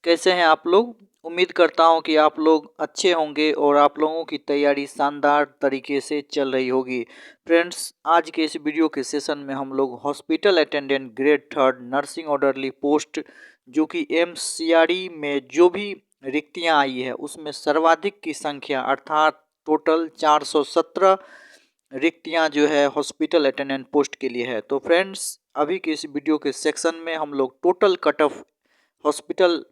कैसे हैं आप लोग। उम्मीद करता हूं कि आप लोग अच्छे होंगे और आप लोगों की तैयारी शानदार तरीके से चल रही होगी। फ्रेंड्स, आज के इस वीडियो के सेशन में हम लोग hospital attendant grade 3 nursing orderly post जो कि एम्स सीआरई में जो भी रिक्तियां आई है उसमें सर्वाधिक की संख्या अर्थात टोटल 417 रिक्तियां जो है हॉस्पिटल अटेंडेंट पोस्ट के लिए है। तो फ्रेंड्स, अभी के इस वीडियो के सेक्शन में हम लोग total cut off hospital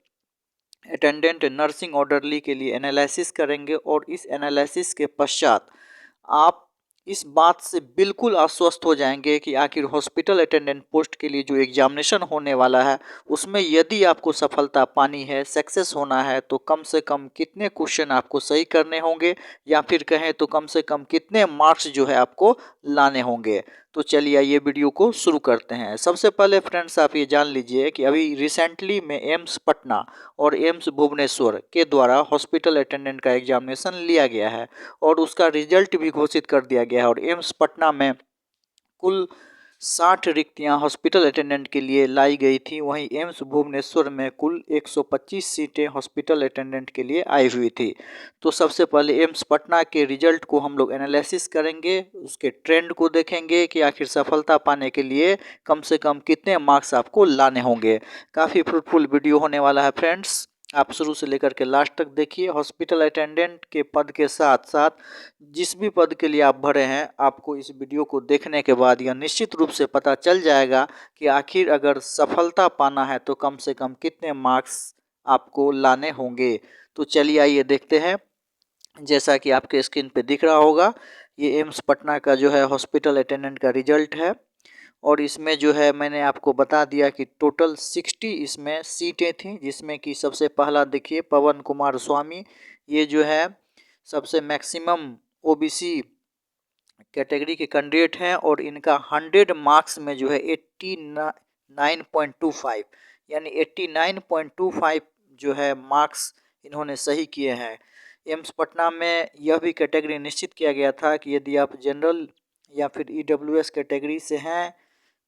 attendant nursing orderly के लिए एनालिसिस करेंगे और इस एनालिसिस के पश्चात आप इस बात से बिल्कुल आश्वस्त हो जाएंगे कि आखिर हॉस्पिटल अटेंडेंट पोस्ट के लिए जो एग्जामिनेशन होने वाला है उसमें यदि आपको सफलता पानी है, सक्सेस होना है, तो कम से कम कितने क्वेश्चन आपको सही करने होंगे या फिर कहें तो कम से कम कितने मार्क्स जो है आपको लाने होंगे। तो चलिए ये वीडियो को शुरू करते हैं। सबसे पहले फ्रेंड्स, आप ये जान लीजिए कि अभी रिसेंटली में एम्स पटना और एम्स भुवनेश्वर के द्वारा हॉस्पिटल अटेंडेंट का एग्जामिनेशन लिया गया है और उसका रिजल्ट भी घोषित कर दिया गया है। और एम्स पटना में कुल 60 रिक्तियां हॉस्पिटल अटेंडेंट के लिए लाई गई थी, वहीं एम्स भुवनेश्वर में कुल 125 सीटें हॉस्पिटल अटेंडेंट के लिए आई हुई थी। तो सबसे पहले एम्स पटना के रिजल्ट को हम लोग एनालिसिस करेंगे, उसके ट्रेंड को देखेंगे कि आखिर सफलता पाने के लिए कम से कम कितने मार्क्स आपको लाने होंगे। काफ़ी फ्रूटफुल वीडियो होने वाला है फ्रेंड्स, आप शुरू से लेकर के लास्ट तक देखिए। हॉस्पिटल अटेंडेंट के पद के साथ साथ जिस भी पद के लिए आप भरे हैं, आपको इस वीडियो को देखने के बाद यह निश्चित रूप से पता चल जाएगा कि आखिर अगर सफलता पाना है तो कम से कम कितने मार्क्स आपको लाने होंगे। तो चलिए आइए देखते हैं। जैसा कि आपके स्क्रीन पे दिख रहा होगा, ये एम्स पटना का जो है हॉस्पिटल अटेंडेंट का रिजल्ट है और इसमें जो है मैंने आपको बता दिया कि टोटल 60 इसमें सीटें थीं, जिसमें कि सबसे पहला देखिए पवन कुमार स्वामी, ये जो है सबसे मैक्सिमम ओबीसी कैटेगरी के कैंडिडेट हैं और इनका 100 मार्क्स में जो है 89.25 यानी 89.25 जो है मार्क्स इन्होंने सही किए हैं। एम्स पटना में यह भी कैटेगरी निश्चित किया गया था कि यदि आप जनरल या फिर ईडब्ल्यूएस कैटेगरी से हैं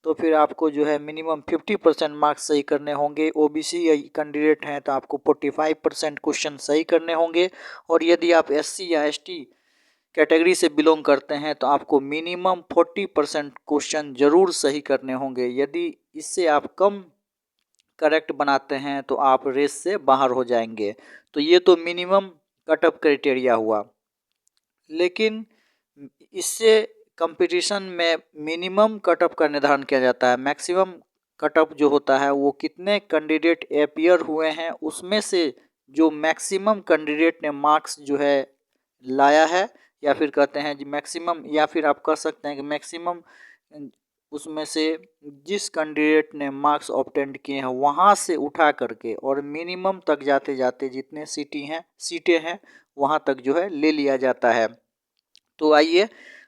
तो फिर आपको जो है मिनिमम 50% मार्क्स सही करने होंगे। ओबीसी या कैंडिडेट हैं तो आपको 45% क्वेश्चन सही करने होंगे और यदि आप एससी या एसटी कैटेगरी से बिलोंग करते हैं तो आपको मिनिमम 40% क्वेश्चन जरूर सही करने होंगे। यदि इससे आप कम करेक्ट बनाते हैं तो आप रेस से बाहर हो जाएंगे। तो ये तो मिनिमम कट ऑफ क्राइटेरिया हुआ, लेकिन इससे कंपटीशन में मिनिमम कट ऑफ का निर्धारण किया जाता है। मैक्सिमम कट ऑफ जो होता है वो कितने कैंडिडेट अपीयर हुए हैं उसमें से जो मैक्सिमम कैंडिडेट ने मार्क्स जो है लाया है, या फिर कहते हैं जी मैक्सिमम, या फिर आप कह सकते हैं कि मैक्सिमम उसमें से जिस कैंडिडेट ने मार्क्स ऑब्टेंड किए हैं वहाँ से उठा करके और मिनिमम तक जाते जाते जितने सीटें हैं वहाँ तक जो है ले लिया जाता है। तो आइए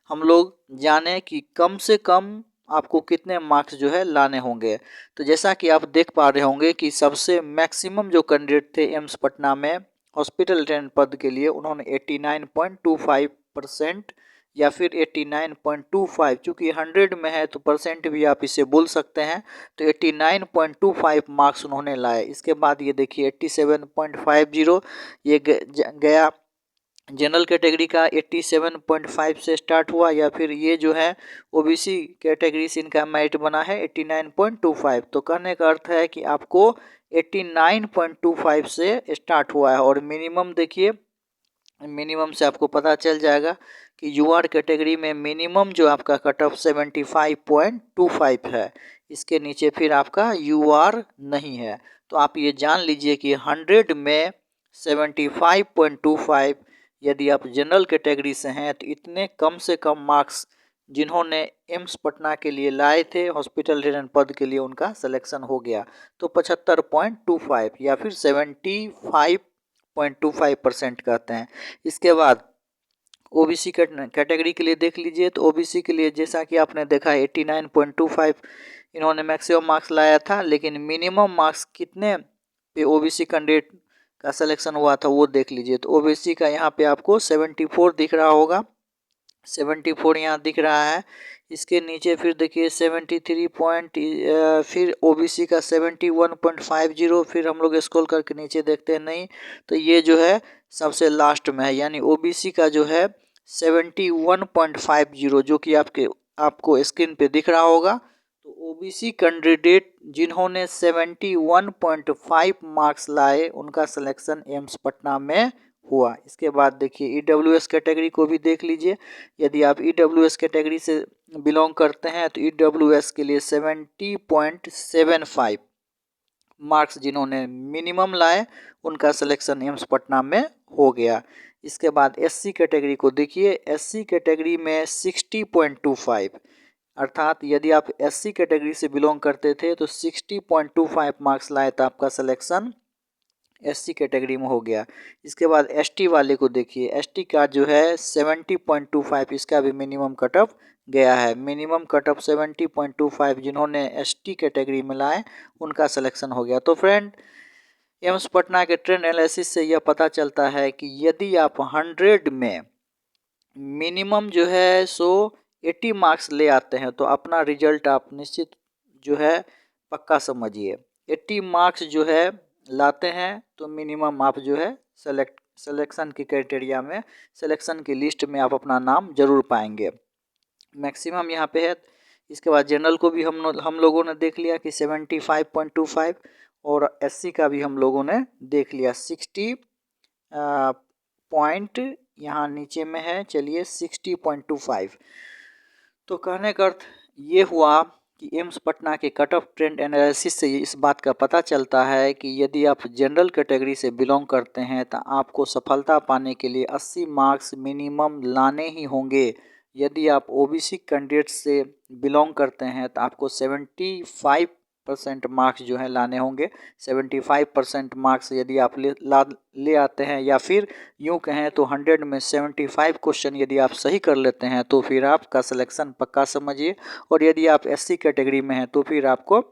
हम लोग जाने कि कम से कम आपको कितने मार्क्स जो है लाने होंगे। तो जैसा कि आप देख पा रहे होंगे कि सबसे मैक्सिमम जो कैंडिडेट थे एम्स पटना में हॉस्पिटल अटेंडेंट पद के लिए, उन्होंने 89.25% या फिर 89.25, चूँकि 100 में है तो परसेंट भी आप इसे बोल सकते हैं, तो 89.25 मार्क्स उन्होंने लाए। इसके बाद ये देखिए 87.50 ये गया जनरल कैटेगरी का 87.5 से स्टार्ट हुआ, या फिर ये जो है ओबीसी कैटेगरी से इनका मेरिट बना है 89.25। तो कहने का अर्थ है कि आपको 89.25 से स्टार्ट हुआ है और मिनिमम देखिए, मिनिमम से आपको पता चल जाएगा कि यूआर कैटेगरी में मिनिमम जो आपका कट ऑफ 75.25 है। इसके नीचे फिर आपका यूआर नहीं है। तो आप ये जान लीजिए कि 100 में 75.25 यदि आप जनरल कैटेगरी से हैं तो इतने कम से कम मार्क्स जिन्होंने एम्स पटना के लिए लाए थे हॉस्पिटल अटेंडेंट पद के लिए, उनका सिलेक्शन हो गया। तो 75.25 या फिर 75.25% कहते हैं। इसके बाद ओबीसी कैटेगरी के लिए देख लीजिए, तो ओबीसी के लिए जैसा कि आपने देखा 89.25 इन्होंने मैक्सिमम मार्क्स लाया था, लेकिन मिनिमम मार्क्स कितने पे ओबीसी कैंडिडेट का सिलेक्शन हुआ था वो देख लीजिए। तो ओबीसी का यहाँ पे आपको 74 दिख रहा होगा 74 यहाँ दिख रहा है। इसके नीचे फिर देखिए 73 पॉइंट, फिर ओबीसी का 71.50। फिर हम लोग स्क्रॉल करके नीचे देखते हैं, नहीं तो ये जो है सबसे लास्ट में है, यानी ओबीसी का जो है 71.50, जो कि आपको स्क्रीन पे दिख रहा होगा। तो ओबीसी कैंडिडेट जिन्होंने 71.5 मार्क्स लाए उनका सिलेक्शन एम्स पटना में हुआ। इसके बाद देखिए ईडब्ल्यूएस कैटेगरी को भी देख लीजिए। यदि आप ईडब्ल्यूएस कैटेगरी से बिलोंग करते हैं तो ईडब्ल्यूएस के लिए 70.75 मार्क्स जिन्होंने मिनिमम लाए उनका सिलेक्शन एम्स पटना में हो गया। इसके बाद एससी कैटेगरी को देखिए। एससी कैटेगरी में 60.25, अर्थात यदि आप एससी कैटेगरी से बिलोंग करते थे तो 60.25 मार्क्स लाए तो आपका सिलेक्शन एससी कैटेगरी में हो गया। इसके बाद एसटी वाले को देखिए। एसटी का जो है 70.25, इसका भी मिनिमम कट ऑफ गया है। मिनिमम कट ऑफ 70.25 जिन्होंने एसटी कैटेगरी में लाए उनका सिलेक्शन हो गया। तो फ्रेंड, एम्स पटना के ट्रेंड एनालिसिस से यह पता चलता है कि यदि आप 100 में मिनिमम जो है 80 मार्क्स ले आते हैं तो अपना रिजल्ट आप निश्चित जो है पक्का समझिए। 80 मार्क्स जो है लाते हैं तो मिनिमम आप जो है सिलेक्शन की क्राइटेरिया में, सिलेक्शन की लिस्ट में आप अपना नाम जरूर पाएंगे। मैक्सिमम यहाँ पे है। इसके बाद जनरल को भी हम लोगों ने देख लिया कि 75.25, और एससी का भी हम लोगों ने देख लिया 60 पॉइंट यहाँ नीचे में है, चलिए 60.25। तो कहने का अर्थ ये हुआ कि एम्स पटना के कट ऑफ ट्रेंड एनालिसिस से इस बात का पता चलता है कि यदि आप जनरल कैटेगरी से बिलोंग करते हैं तो आपको सफलता पाने के लिए 80 मार्क्स मिनिमम लाने ही होंगे। यदि आप ओबीसी कैंडिडेट से बिलोंग करते हैं तो आपको 75% मार्क्स जो है लाने होंगे। 75% मार्क्स यदि आप ले आते हैं, या फिर यूँ कहें तो 100 में 75 क्वेश्चन यदि आप सही कर लेते हैं तो फिर आपका सिलेक्शन पक्का समझिए। और यदि आप एससी कैटेगरी में हैं तो फिर आपको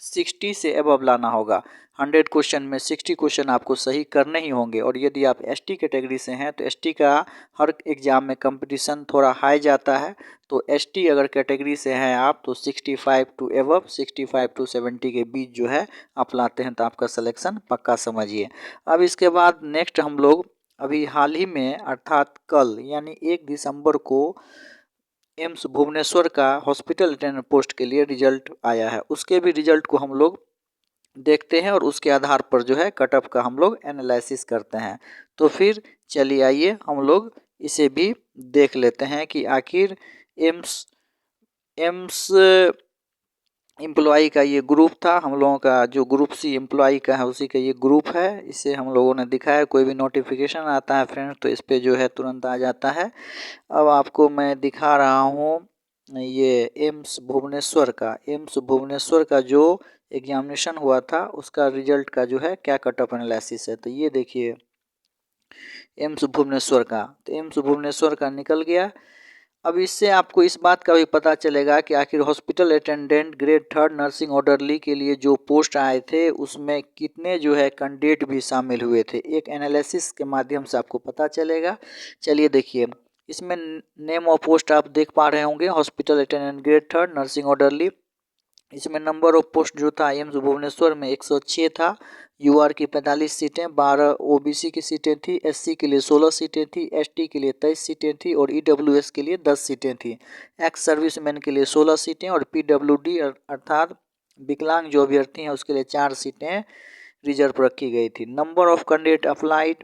60 से अबव लाना होगा। 100 क्वेश्चन में 60 क्वेश्चन आपको सही करने ही होंगे। और यदि आप एसटी कैटेगरी से हैं तो एसटी का हर एग्ज़ाम में कंपटीशन थोड़ा हाई जाता है। तो एसटी अगर कैटेगरी से हैं आप तो 65 टू अबव, 65 टू 70 के बीच जो है आप लाते हैं तो आपका सिलेक्शन पक्का समझिए। अब इसके बाद नेक्स्ट हम लोग अभी हाल ही में, अर्थात कल यानी 1 दिसंबर को एम्स भुवनेश्वर का हॉस्पिटल अटेंडेंट पोस्ट के लिए रिजल्ट आया है। उसके भी रिजल्ट को हम लोग देखते हैं और उसके आधार पर जो है कट ऑफ का हम लोग एनालिसिस करते हैं। तो फिर चलिए आइए हम लोग इसे भी देख लेते हैं कि आखिर एम्स एम्प्लॉई का ये ग्रुप था। हम लोगों का जो ग्रुप सी एम्प्लॉई का है उसी का ये ग्रुप है। इसे हम लोगों ने दिखाया। कोई भी नोटिफिकेशन आता है फ्रेंड्स तो इस पर जो है तुरंत आ जाता है। अब आपको मैं दिखा रहा हूँ ये एम्स भुवनेश्वर का जो एग्जामिनेशन हुआ था उसका रिजल्ट का जो है क्या कट ऑफ एनालिसिस है। तो ये देखिए एम्स भुवनेश्वर का, तो एम्स भुवनेश्वर का निकल गया। अब इससे आपको इस बात का भी पता चलेगा कि आखिर hospital attendant grade 3 nursing orderly के लिए जो पोस्ट आए थे उसमें कितने जो है कैंडिडेट भी शामिल हुए थे। एक एनालिसिस के माध्यम से आपको पता चलेगा। चलिए देखिए, इसमें नेम ऑफ पोस्ट आप देख पा रहे होंगे, hospital attendant grade 3 nursing orderly. इसमें नंबर ऑफ पोस्ट जो था एम्स भुवनेश्वर में 106 था। यूआर की 45 सीटें, 12 ओबीसी की सीटें थी, एससी के लिए 16 सीटें थी, एसटी के लिए 23 सीटें थी और ईडब्ल्यूएस के लिए 10 सीटें थी। एक्स सर्विसमैन के लिए 16 सीटें और पीडब्ल्यूडी अर्थात विकलांग जो अभ्यर्थी हैं उसके लिए 4 सीटें रिजर्व रखी गई थी। Number of candidate applied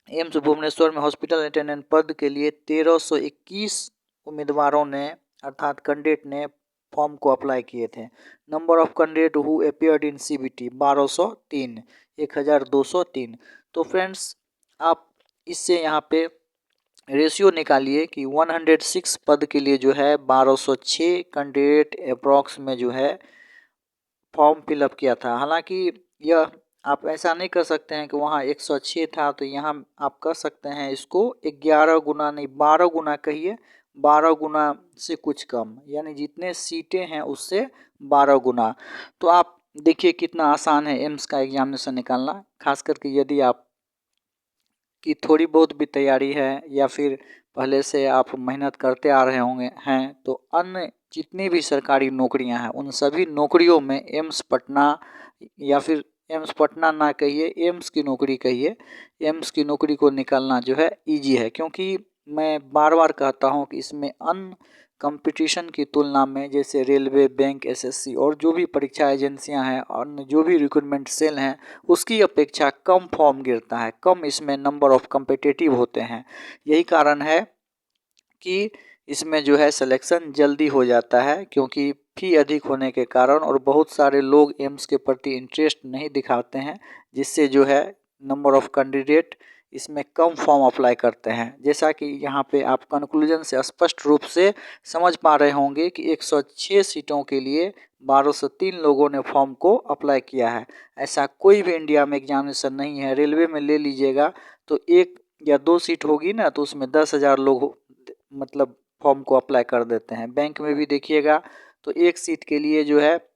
AIIMS Bhubaneswar में हॉस्पिटल अटेंडेंट पद के लिए 1321 उम्मीदवारों ने अर्थात कैंडिडेट ने फॉर्म को अप्लाई किए थे। Number of candidate who appeared in CBT 1203। तो फ्रेंड्स, आप इससे यहाँ पे रेशियो निकालिए कि 106 पद के लिए जो है 1206 कैंडिडेट अप्रॉक्स में जो है फॉर्म फिलअप किया था। हालांकि यह आप ऐसा नहीं कर सकते हैं कि वहाँ 106 था तो यहाँ आप कर सकते हैं इसको 11 गुना नहीं 12 गुना कहिए, 12 गुना से कुछ कम, यानी जितने सीटें हैं उससे 12 गुना। तो आप देखिए कितना आसान है एम्स का एग्जामिनेशन निकालना। खास करके यदि आप की थोड़ी बहुत भी तैयारी है या फिर पहले से आप मेहनत करते आ रहे होंगे हैं, तो अन्य जितनी भी सरकारी नौकरियां हैं उन सभी नौकरियों में एम्स पटना, या फिर एम्स पटना ना कहिए, एम्स की नौकरी कहिए, एम्स की नौकरी को निकालना जो है ईजी है। क्योंकि मैं बार बार कहता हूँ कि इसमें अन्य कंपटीशन की तुलना में, जैसे रेलवे, बैंक, एसएससी और जो भी परीक्षा एजेंसियां हैं और जो भी रिक्रूटमेंट सेल हैं, उसकी अपेक्षा कम फॉर्म गिरता है, कम इसमें नंबर ऑफ कम्पिटिटिव होते हैं। यही कारण है कि इसमें जो है सिलेक्शन जल्दी हो जाता है, क्योंकि फी अधिक होने के कारण और बहुत सारे लोग एम्स के प्रति इंटरेस्ट नहीं दिखाते हैं, जिससे जो है नंबर ऑफ कैंडिडेट इसमें कम फॉर्म अप्लाई करते हैं। जैसा कि यहाँ पे आप कंक्लूजन से स्पष्ट रूप से समझ पा रहे होंगे कि 106 सीटों के लिए 1203 लोगों ने फॉर्म को अप्लाई किया है। ऐसा कोई भी इंडिया में एग्जामिनेशन नहीं है। रेलवे में ले लीजिएगा तो 1 या 2 सीट होगी ना, तो उसमें 10,000 लोग मतलब फॉर्म को अप्लाई कर देते हैं। बैंक में भी देखिएगा तो 1 सीट के लिए जो है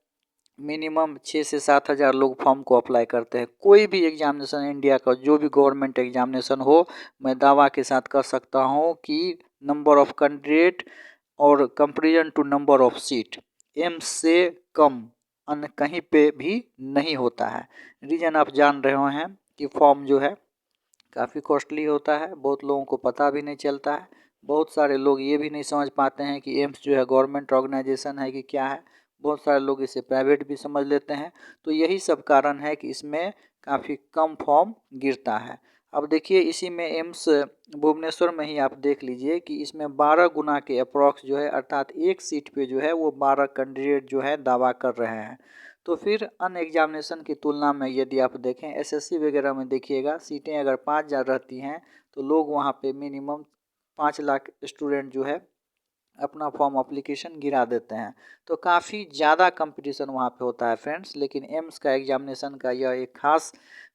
मिनिमम 6 से 7,000 लोग फॉर्म को अप्लाई करते हैं। कोई भी एग्जामिनेशन इंडिया का जो भी गवर्नमेंट एग्जामिनेशन हो, मैं दावा के साथ कर सकता हूं कि नंबर ऑफ कैंडिडेट और comparison to number of seat AIIMS से कम अन्य कहीं पे भी नहीं होता है। रीज़न आप जान रहे हैं कि फॉर्म जो है काफ़ी कॉस्टली होता है, बहुत लोगों को पता भी नहीं चलता है। बहुत सारे लोग ये भी नहीं समझ पाते हैं कि एम्स जो है गवर्नमेंट ऑर्गेनाइजेशन है कि क्या है। बहुत सारे लोग इसे प्राइवेट भी समझ लेते हैं। तो यही सब कारण है कि इसमें काफ़ी कम फॉर्म गिरता है। अब देखिए इसी में एम्स भुवनेश्वर में ही आप देख लीजिए कि इसमें 12 गुना के अप्रॉक्स जो है, अर्थात 1 सीट पे जो है वो 12 कैंडिडेट जो है दावा कर रहे हैं। तो फिर अन्य एग्जामिनेशन की तुलना में यदि आप देखें, एसएससी वगैरह में देखिएगा, सीटें अगर 5,000 रहती हैं तो लोग वहाँ पे मिनिमम 5 लाख स्टूडेंट जो है अपना फॉर्म एप्लीकेशन गिरा देते हैं। तो काफ़ी ज़्यादा कंपटीशन वहाँ पे होता है फ्रेंड्स। लेकिन एम्स का एग्जामिनेशन का यह एक खास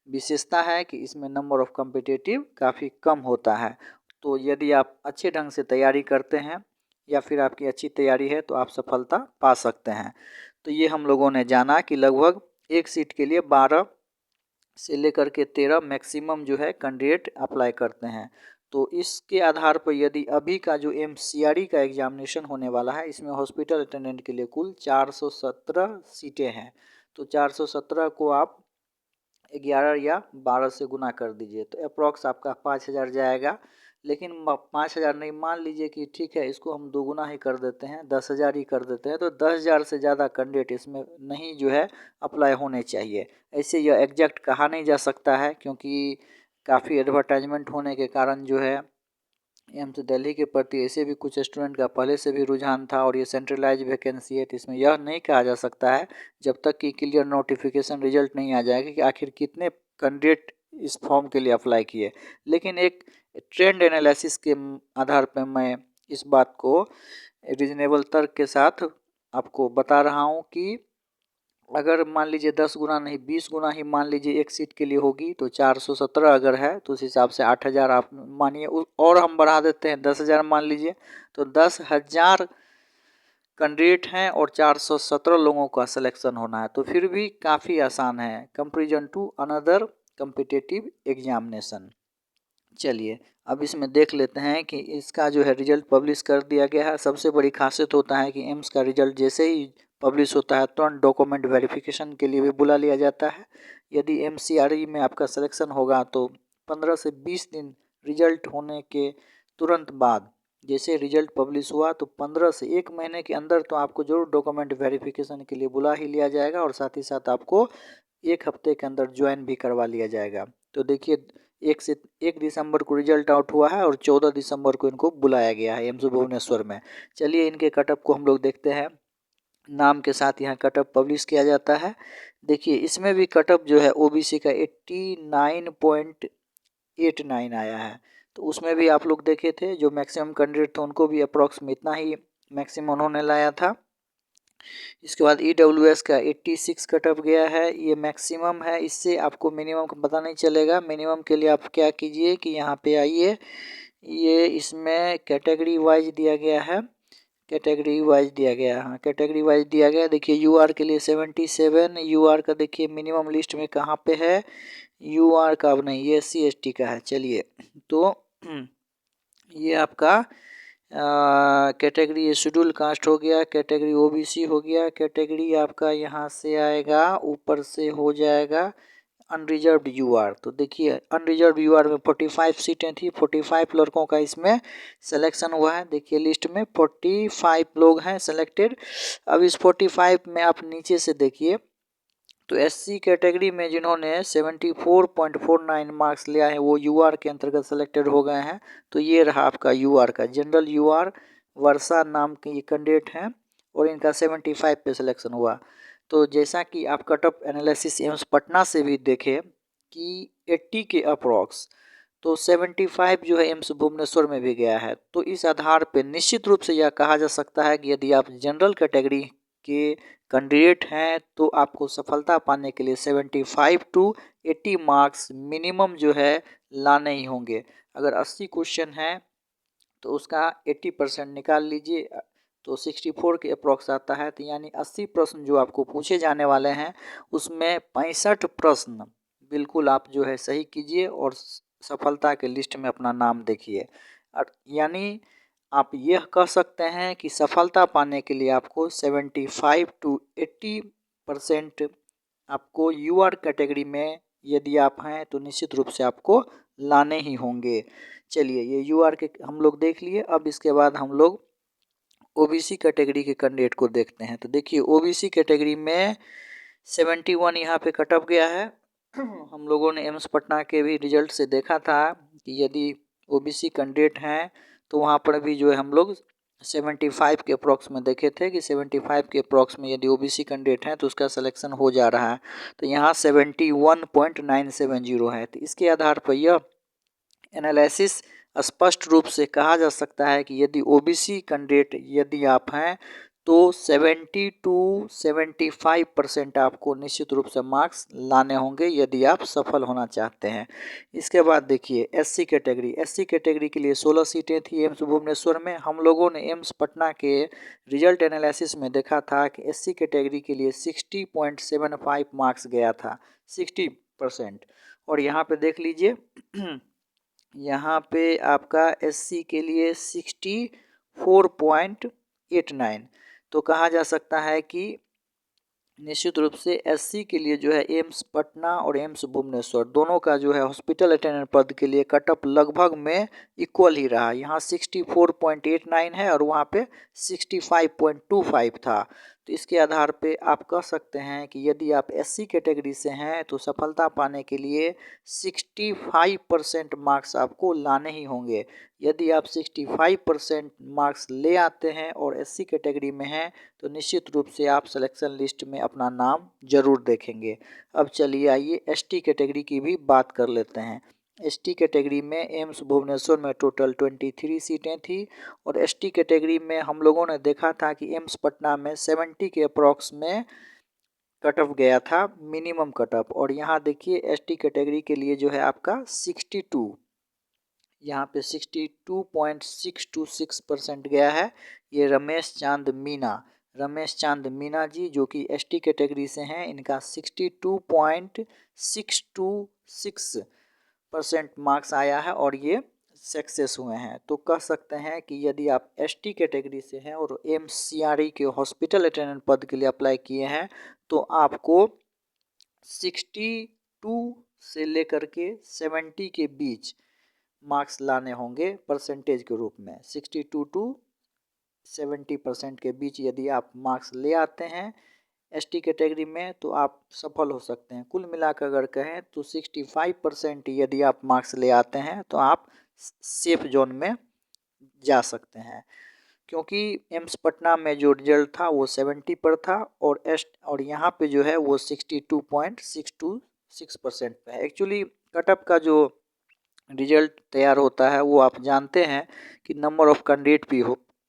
विशेषता है कि इसमें नंबर ऑफ कम्पिटिटिव काफ़ी कम होता है। तो यदि आप अच्छे ढंग से तैयारी करते हैं या फिर आपकी अच्छी तैयारी है तो आप सफलता पा सकते हैं। तो ये हम लोगों ने जाना कि लगभग 1 सीट के लिए 12 से लेकर के 13 मैक्सिमम जो है कैंडिडेट अप्लाई करते हैं। तो इसके आधार पर यदि अभी का जो एमसीआरई का एग्जामिनेशन होने वाला है, इसमें हॉस्पिटल अटेंडेंट के लिए कुल 417 सीटें हैं। तो 417 को आप 11 या 12 से गुना कर दीजिए तो अप्रॉक्स आपका 5,000 जाएगा। लेकिन 5,000 नहीं, मान लीजिए कि ठीक है इसको हम दोगुना ही कर देते हैं, 10,000 ही कर देते हैं, तो 10,000 से ज़्यादा कैंडिडेट इसमें नहीं जो है अप्लाई होने चाहिए। ऐसे यह एग्जैक्ट कहा नहीं जा सकता है, क्योंकि काफ़ी एडवर्टाइजमेंट होने के कारण जो है एम्स दिल्ली के प्रति ऐसे भी कुछ स्टूडेंट का पहले से भी रुझान था, और ये सेंट्रलाइज वैकेंसी है तो इसमें यह नहीं कहा जा सकता है जब तक कि क्लियर नोटिफिकेशन रिजल्ट नहीं आ जाएगा कि आखिर कितने कैंडिडेट इस फॉर्म के लिए अप्लाई किए। लेकिन एक ट्रेंड एनालिसिस के आधार पर मैं इस बात को रीजनेबल तर्क के साथ आपको बता रहा हूँ कि अगर मान लीजिए 10 गुना नहीं 20 गुना ही मान लीजिए 1 सीट के लिए होगी, तो 417 अगर है तो उस हिसाब से 8,000 आप मानिए, और हम बढ़ा देते हैं 10,000 मान लीजिए, तो 10,000 कैंडिडेट हैं और 417 लोगों का सिलेक्शन होना है। तो फिर भी काफ़ी आसान है comparison to another competitive examination. चलिए अब इसमें देख लेते हैं कि इसका जो है रिजल्ट पब्लिश कर दिया गया है। सबसे बड़ी खासियत होता है कि एम्स का रिजल्ट जैसे ही पब्लिश होता है तुरंत डॉक्यूमेंट वेरिफिकेशन के लिए भी बुला लिया जाता है। यदि एमसीआरई में आपका सिलेक्शन होगा तो 15 से 20 दिन रिजल्ट होने के तुरंत बाद, जैसे रिजल्ट पब्लिश हुआ तो 15 से 1 महीने के अंदर तो आपको जरूर डॉक्यूमेंट वेरिफिकेशन के लिए बुला ही लिया जाएगा, और साथ ही साथ आपको 1 हफ्ते के अंदर ज्वाइन भी करवा लिया जाएगा। तो देखिए 1 दिसंबर को रिजल्ट आउट हुआ है और 14 दिसंबर को इनको बुलाया गया है एम्स भुवनेश्वर में। चलिए इनके कटअप को हम लोग देखते हैं। नाम के साथ यहाँ कटअप पब्लिश किया जाता है। देखिए इसमें भी कटअप जो है ओबीसी का 89.89 आया है। तो उसमें भी आप लोग देखे थे जो मैक्सिमम कैंडिडेट थे उनको भी अप्रॉक्स में इतना ही मैक्सिमम उन्होंने लाया था। इसके बाद ईडब्ल्यूएस का 86 कटअप गया है, ये मैक्सिमम है। इससे आपको मिनिमम का पता नहीं चलेगा। मिनिमम के लिए आप क्या कीजिए कि यहाँ पे आइए, ये इसमें कैटेगरी वाइज दिया गया है, कैटेगरी वाइज दिया गया है, हाँ कैटेगरी वाइज दिया गया है। देखिए यूआर के लिए 77, यूआर का देखिए मिनिमम लिस्ट में कहाँ पे है, यूआर का अब नहीं, ये SC ST का है। चलिए तो ये आपका कैटेगरी शेड्यूल कास्ट हो गया, कैटेगरी ओबीसी हो गया, कैटेगरी आपका यहाँ से आएगा, ऊपर से हो जाएगा अनरिजर्व्ड यूआर। तो देखिए अनरिजर्व्ड यूआर में 45 सीटें थी, 45 लड़कों का इसमें सिलेक्शन हुआ है। देखिए लिस्ट में 45 लोग हैं सिलेक्टेड। अब इस 45 में आप नीचे से देखिए तो एससी कैटेगरी में जिन्होंने 74.49 मार्क्स लिया है वो यूआर के अंतर्गत सेलेक्टेड हो गए हैं। तो ये रहा आपका यूआर का जनरल यूआर, वर्षा नाम के ये कैंडिडेट हैं और इनका 75 पे सिलेक्शन हुआ। तो जैसा कि आप cut off analysis AIIMS Patna से भी देखें कि 80 के अप्रॉक्स, तो 75 जो है एम्स भुवनेश्वर में भी गया है। तो इस आधार पर निश्चित रूप से यह कहा जा सकता है कि यदि आप जनरल कैटेगरी के कैंडिडेट हैं तो आपको सफलता पाने के लिए 75 टू 80 मार्क्स मिनिमम जो है लाने ही होंगे। अगर 80 क्वेश्चन है तो उसका 80% निकाल लीजिए तो 64 के अप्रॉक्स आता है। तो यानी 80 प्रश्न जो आपको पूछे जाने वाले हैं उसमें 65 प्रश्न बिल्कुल आप जो है सही कीजिए और सफलता के लिस्ट में अपना नाम देखिए। यानी आप यह कह सकते हैं कि सफलता पाने के लिए आपको 75 टू 80% आपको यूआर कैटेगरी में यदि आप हैं तो निश्चित रूप से आपको लाने ही होंगे। चलिए ये यूआर के हम लोग देख लिए। अब इसके बाद हम लोग ओबीसी कैटेगरी के कैंडिडेट को देखते हैं। तो देखिए ओबीसी कैटेगरी में 71 यहाँ पे कट ऑफ गया है। हम लोगों ने एम्स पटना के भी रिजल्ट से देखा था कि यदि ओबीसी कैंडिडेट हैं तो वहाँ पर भी जो है हम लोग 75 के अप्रॉक्स में देखे थे कि 75 के अप्रॉक्स में यदि ओबीसी कैंडिडेट हैं तो उसका सिलेक्शन हो जा रहा है। तो यहाँ 71.970 है। तो इसके आधार पर यह एनालिसिस स्पष्ट रूप से कहा जा सकता है कि यदि ओबीसी कैंडिडेट यदि आप हैं तो 70 टू 75% आपको निश्चित रूप से मार्क्स लाने होंगे यदि आप सफल होना चाहते हैं। इसके बाद देखिए एससी कैटेगरी के लिए 16 सीटें थी एम्स भुवनेश्वर में। हम लोगों ने एम्स पटना के रिजल्ट एनालिसिस में देखा था कि एससी कैटेगरी के लिए 60.75 मार्क्स गया था, 60%। और यहाँ पे देख लीजिए यहाँ पे आपका एससी के लिए 64.89। तो कहा जा सकता है कि निश्चित रूप से एससी के लिए जो है एम्स पटना और एम्स भुवनेश्वर दोनों का जो है हॉस्पिटल अटेंडेंट पद के लिए कटअप लगभग में इक्वल ही रहा। यहाँ 64.89 है और वहाँ पे 65.25 था। तो इसके आधार पे आप कह सकते हैं कि यदि आप एससी कैटेगरी से हैं तो सफलता पाने के लिए 65% मार्क्स आपको लाने ही होंगे। यदि आप 65% मार्क्स ले आते हैं और एससी कैटेगरी में हैं तो निश्चित रूप से आप सिलेक्शन लिस्ट में अपना नाम जरूर देखेंगे। अब चलिए आइए एसटी कैटेगरी की भी बात कर लेते हैं। एसटी कैटेगरी में एम्स भुवनेश्वर में टोटल 23 सीटें थी और एसटी कैटेगरी में हम लोगों ने देखा था कि एम्स पटना में 70 के अप्रॉक्स में कट ऑफ गया था मिनिमम कट ऑफ। और यहाँ देखिए एसटी कैटेगरी के लिए जो है आपका 62, यहाँ पे 62.626% गया है। ये रमेश चांद मीना जी जो कि एसटी कैटेगरी से हैं, इनका 62.626% मार्क्स आया है और ये सक्सेस हुए हैं। तो कह सकते हैं कि यदि आप एसटी कैटेगरी से हैं और एमसीआरई के हॉस्पिटल अटेंडेंट पद के लिए अप्लाई किए हैं तो आपको 62 से लेकर के 70 के बीच मार्क्स लाने होंगे परसेंटेज के रूप में। 62 टू 70% के बीच यदि आप मार्क्स ले आते हैं एसटी कैटेगरी में तो आप सफल हो सकते हैं। कुल मिलाकर अगर कहें तो 65% यदि आप मार्क्स ले आते हैं तो आप सेफ जोन में जा सकते हैं, क्योंकि एम्स पटना में जो रिजल्ट था वो 70 पर था और यहाँ पे जो है वो 62.626% पे है। एक्चुअली कटअप का जो रिजल्ट तैयार होता है वो आप जानते हैं कि नंबर ऑफ़ कैंडिडेट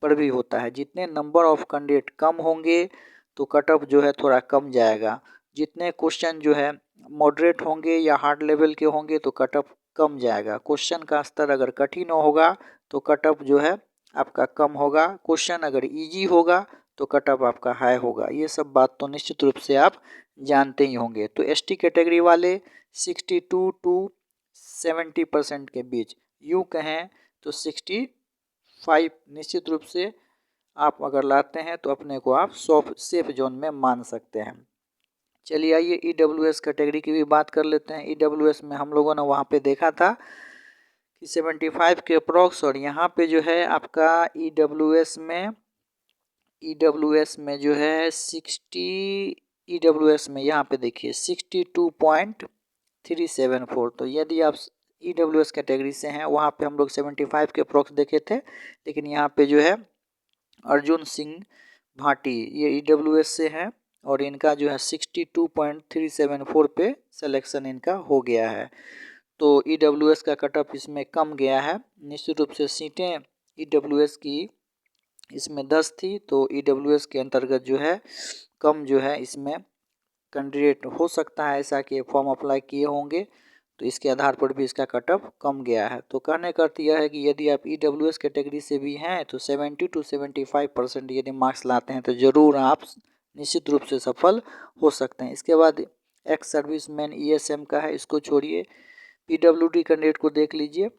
पर भी होता है। जितने नंबर ऑफ़ कैंडिडेट कम होंगे तो कट ऑफ जो है थोड़ा कम जाएगा। जितने क्वेश्चन जो है मॉडरेट होंगे या हार्ड लेवल के होंगे तो कट ऑफ कम जाएगा। क्वेश्चन का स्तर अगर कठिन होगा तो कट ऑफ जो है आपका कम होगा। क्वेश्चन अगर इजी होगा तो कट ऑफ आपका हाई होगा। ये सब बात तो निश्चित रूप से आप जानते ही होंगे। तो एसटी कैटेगरी वाले 62 टू 70% के बीच, यूँ कहें तो 62 5 निश्चित रूप से आप अगर लाते हैं तो अपने को आप सेफ जोन में मान सकते हैं। चलिए आइए EWS कैटेगरी की भी बात कर लेते हैं। EWS में हम लोगों ने वहाँ पे देखा था कि 75 के अप्रॉक्स, और यहाँ पे जो है आपका EWS में जो है 60 EWS में यहाँ पे देखिए 62.374। तो यदि आप EWS कैटेगरी से हैं, वहाँ पे हम लोग 75 के अप्रॉक्स देखे थे, लेकिन यहाँ पे जो है अर्जुन सिंह भाटी ये EWS से हैं और इनका जो है 62.374 पे सिलेक्शन इनका हो गया है। तो EWS का कट ऑफ इसमें कम गया है। निश्चित रूप से सीटें EWS की इसमें 10 थी, तो EWS के अंतर्गत जो है कम जो है इसमें कैंडिडेट हो सकता है, ऐसा कि फॉर्म अप्लाई किए होंगे, तो इसके आधार पर भी इसका कट ऑफ कम गया है। तो कहने का अर्थ यह है कि यदि आप EWS कैटेगरी से भी हैं तो 70 to 75% यदि मार्क्स लाते हैं तो ज़रूर आप निश्चित रूप से सफल हो सकते हैं। इसके बाद एक्स सर्विसमैन ESM का है, इसको छोड़िए। PWD कैंडिडेट को देख लीजिए।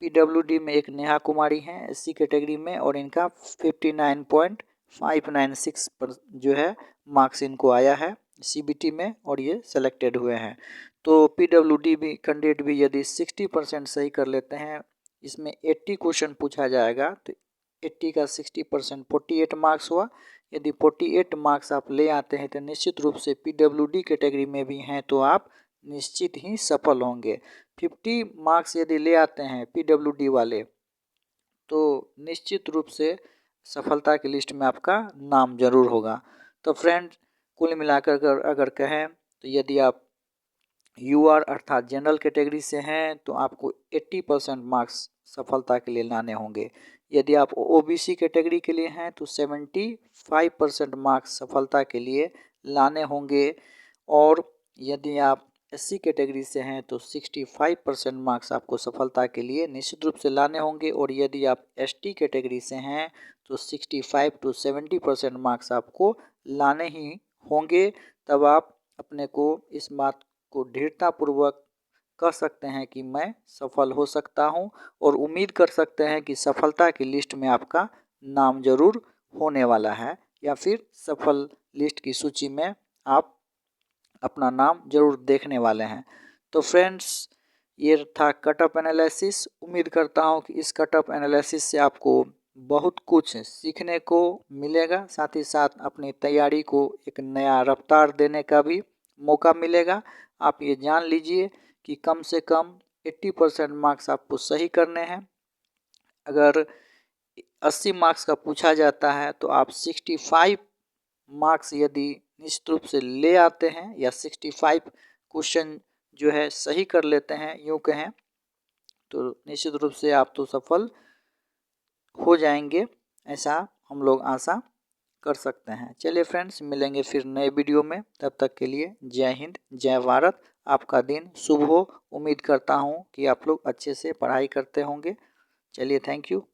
PWD में एक नेहा कुमारी हैं SC कैटेगरी में, और इनका 59.596 पर जो है मार्क्स इनको आया है CBT में, और ये सेलेक्टेड हुए हैं। तो PWD भी कैंडिडेट भी यदि 60% सही कर लेते हैं, इसमें 80 क्वेश्चन पूछा जाएगा, तो 80 का 60% 48 मार्क्स हुआ। यदि 48 मार्क्स आप ले आते हैं तो निश्चित रूप से PWD कैटेगरी में भी हैं तो आप निश्चित ही सफल होंगे। 50 मार्क्स यदि ले आते हैं PWD वाले तो निश्चित रूप से सफलता की लिस्ट में आपका नाम जरूर होगा। तो फ्रेंड, कुल मिलाकर अगर कहें तो यदि आप UR अर्थात जनरल कैटेगरी से हैं तो आपको 80% मार्क्स सफलता के लिए लाने होंगे। यदि आप OBC कैटेगरी के लिए हैं तो 75% मार्क्स सफलता के लिए लाने होंगे, और यदि आप SC कैटेगरी से हैं तो 65% मार्क्स आपको सफलता के लिए निश्चित रूप से लाने होंगे, और यदि आप ST कैटेगरी से हैं तो 65 to 70% मार्क्स आपको लाने ही होंगे। तब आप अपने को इस बात को दृढ़तापूर्वक कह सकते हैं कि मैं सफल हो सकता हूं, और उम्मीद कर सकते हैं कि सफलता की लिस्ट में आपका नाम जरूर होने वाला है, या फिर सफल लिस्ट की सूची में आप अपना नाम जरूर देखने वाले हैं। तो फ्रेंड्स, ये था कट ऑफ एनालिसिस। उम्मीद करता हूं कि इस कट ऑफ एनालिसिस से आपको बहुत कुछ सीखने को मिलेगा, साथ ही साथ अपनी तैयारी को एक नया रफ्तार देने का भी मौका मिलेगा। आप ये जान लीजिए कि कम से कम 80% मार्क्स आपको सही करने हैं। अगर 80 मार्क्स का पूछा जाता है तो आप 65 मार्क्स यदि निश्चित रूप से ले आते हैं, या 65 क्वेश्चन जो है सही कर लेते हैं, यूँ कहें तो निश्चित रूप से आप तो सफल हो जाएंगे, ऐसा हम लोग आशा कर सकते हैं। चलिए फ्रेंड्स, मिलेंगे फिर नए वीडियो में। तब तक के लिए जय हिंद, जय भारत। आपका दिन शुभ हो। उम्मीद करता हूँ कि आप लोग अच्छे से पढ़ाई करते होंगे। चलिए, थैंक यू।